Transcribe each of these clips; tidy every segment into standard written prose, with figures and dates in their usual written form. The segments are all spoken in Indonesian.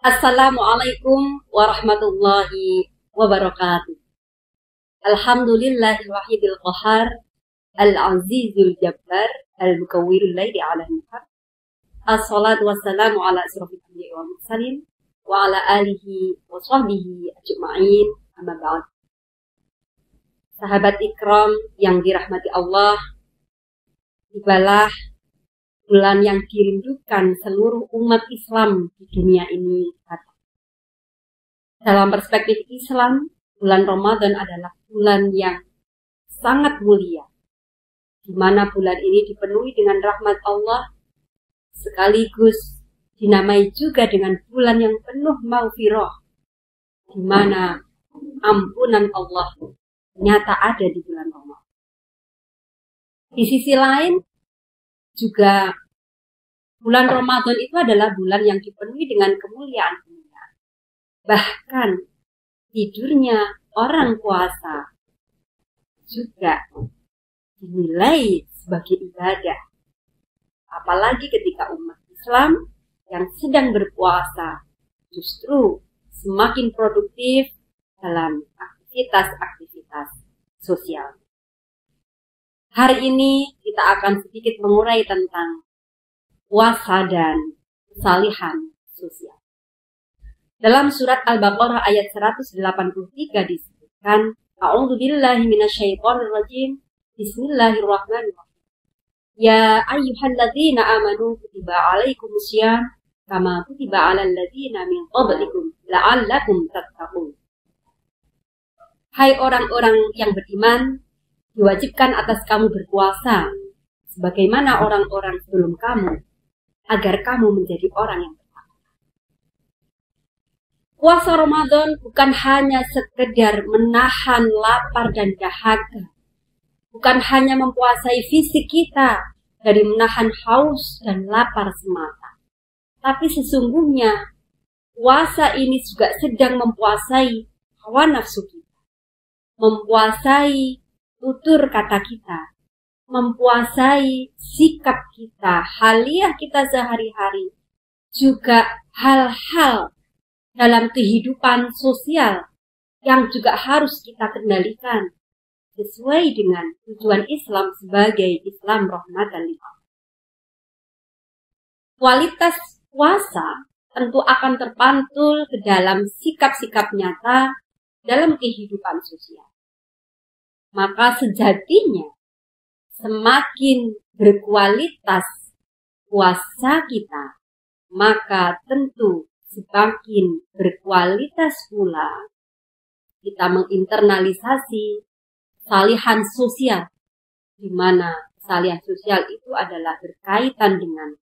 Assalamualaikum warahmatullahi wabarakatuh. Alhamdulillahil wahidil qahar, al-azizul jabbar, al-mukawwirul laili ala nahar. Assalatu wassalamu ala asrofil anbiya'i wal mursalin wa ala alihi wa sahbihi ajma'in, amma ba'd. Sahabat ikram yang dirahmati Allah, tibalah bulan yang dirindukan seluruh umat Islam di dunia ini. Dalam perspektif Islam, bulan Ramadan adalah bulan yang sangat mulia, di mana bulan ini dipenuhi dengan rahmat Allah, sekaligus dinamai juga dengan bulan yang penuh maghfirah, di mana ampunan Allah nyata ada di bulan Ramadan. Di sisi lain, juga bulan Ramadan itu adalah bulan yang dipenuhi dengan kemuliaan-kemuliaan. Bahkan tidurnya orang puasa juga dinilai sebagai ibadah. Apalagi ketika umat Islam yang sedang berpuasa justru semakin produktif dalam aktivitas-aktivitas sosial. Hari ini kita akan sedikit mengurai tentang puasa dan kesalihan sosial. Dalam surat Al-Baqarah ayat 183 disebutkan, A'udzubillahi minasyaitonir rajim. Bismillahirrahmanirrahim. Ya ayyuhalladzina amanu kutiba alaikumussyam kama kutiba alal ladzina min qablikum la'allakum tattaqun. Hai orang-orang yang beriman, diwajibkan atas kamu berpuasa, sebagaimana orang-orang sebelum kamu, agar kamu menjadi orang yang bertakwa. Puasa Ramadan bukan hanya sekedar menahan lapar dan dahaga, bukan hanya mempuasai fisik kita dari menahan haus dan lapar semata, tapi sesungguhnya puasa ini juga sedang mempuasai hawa nafsu kita, mempuasai tutur kata kita, mempuasai sikap kita, haliah kita sehari-hari, juga hal-hal dalam kehidupan sosial yang juga harus kita kendalikan sesuai dengan tujuan Islam sebagai Islam rahmatan lil alamin. Kualitas puasa tentu akan terpantul ke dalam sikap-sikap nyata dalam kehidupan sosial. Maka sejatinya semakin berkualitas puasa kita, maka tentu semakin berkualitas pula kita menginternalisasi kesalihan sosial, di mana kesalihan sosial itu adalah berkaitan dengan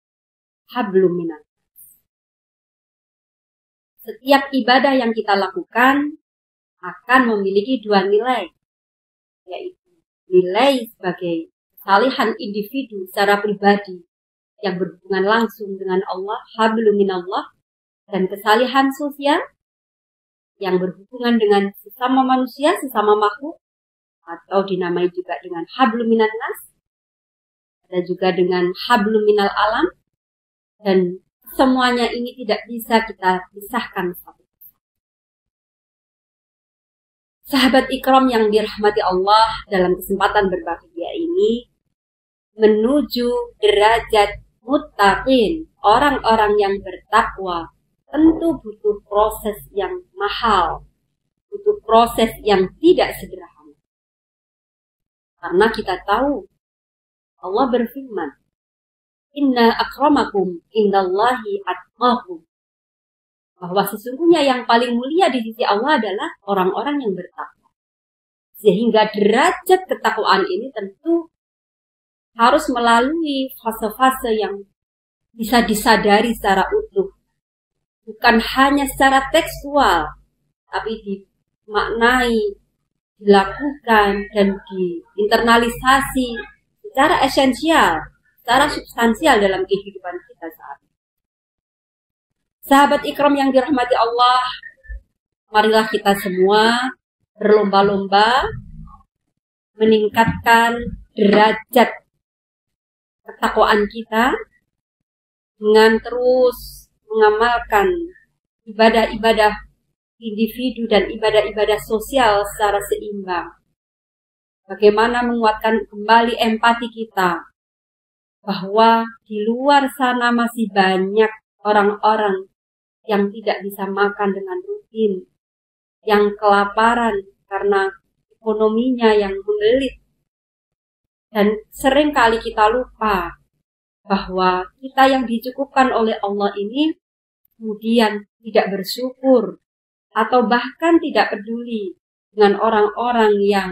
hablum minan nas. Setiap ibadah yang kita lakukan akan memiliki dua nilai, yaitu nilai sebagai kesalihan individu secara pribadi yang berhubungan langsung dengan Allah, hablum minallah, dan kesalihan sosial yang berhubungan dengan sesama manusia, sesama makhluk, atau dinamai juga dengan hablum minan nas, ada juga dengan hablum minal alam, dan semuanya ini tidak bisa kita pisahkan satu. Sahabat ikram yang dirahmati Allah, dalam kesempatan berbahagia ini menuju derajat muttaqin, orang-orang yang bertakwa, tentu butuh proses yang mahal, butuh proses yang tidak sederhana. Karena kita tahu Allah berfirman, Inna akramakum indallahi atqakum, bahwa sesungguhnya yang paling mulia di sisi Allah adalah orang-orang yang bertakwa. Sehingga derajat ketakwaan ini tentu harus melalui fase-fase yang bisa disadari secara utuh. Bukan hanya secara tekstual, tapi dimaknai, dilakukan, dan diinternalisasi secara esensial, secara substansial dalam kehidupan kita saat ini. Sahabat ikram yang dirahmati Allah, marilah kita semua berlomba-lomba meningkatkan derajat ketakwaan kita dengan terus mengamalkan ibadah-ibadah individu dan ibadah-ibadah sosial secara seimbang. Bagaimana menguatkan kembali empati kita bahwa di luar sana masih banyak orang-orang yang tidak bisa makan dengan rutin, yang kelaparan karena ekonominya yang membelit. Dan seringkali kita lupa bahwa kita yang dicukupkan oleh Allah ini kemudian tidak bersyukur atau bahkan tidak peduli dengan orang-orang yang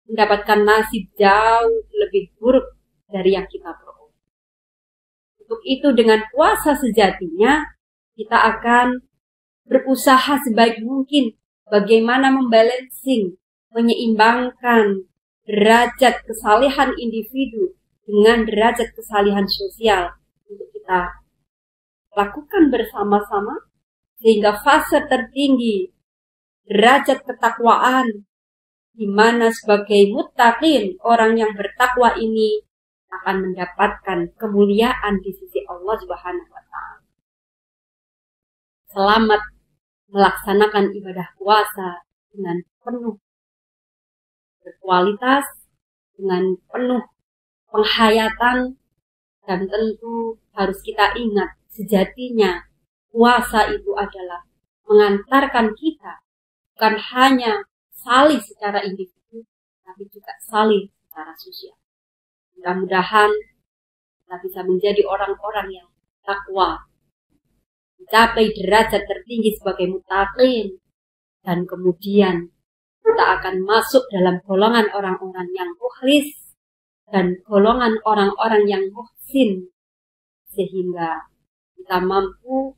mendapatkan nasib jauh lebih buruk dari yang kita peroleh. Untuk itu dengan puasa sejatinya kita akan berusaha sebaik mungkin bagaimana membalancing, menyeimbangkan derajat kesalehan individu dengan derajat kesalehan sosial untuk kita lakukan bersama-sama sehingga fase tertinggi derajat ketakwaan di mana sebagai muttaqin orang yang bertakwa ini akan mendapatkan kemuliaan di sisi Allah Subhanahu wa taala. Selamat melaksanakan ibadah puasa dengan penuh berkualitas, dengan penuh penghayatan, dan tentu harus kita ingat sejatinya puasa itu adalah mengantarkan kita bukan hanya salih secara individu, tapi juga salih secara sosial. Mudah-mudahan kita bisa menjadi orang-orang yang takwa, mencapai derajat tertinggi sebagai muttaqin, dan kemudian kita akan masuk dalam golongan orang-orang yang mukhlis dan golongan orang-orang yang muhsin, sehingga kita mampu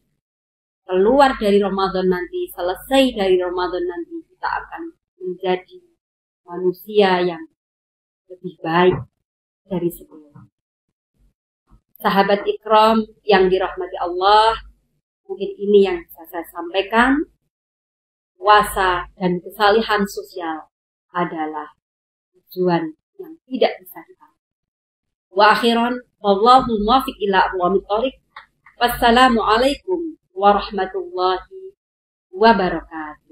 keluar dari Ramadan nanti, selesai dari Ramadan nanti, kita akan menjadi manusia yang lebih baik dari sebelumnya. Sahabat ikram yang dirahmati Allah, mungkin ini yang bisa saya sampaikan. Puasa dan kesalihan sosial adalah tujuan yang tidak bisa ditahan. Wa akhiran, wallahu muwaffiq ila aqwamit thoriq. Wassalamualaikum warahmatullahi wabarakatuh.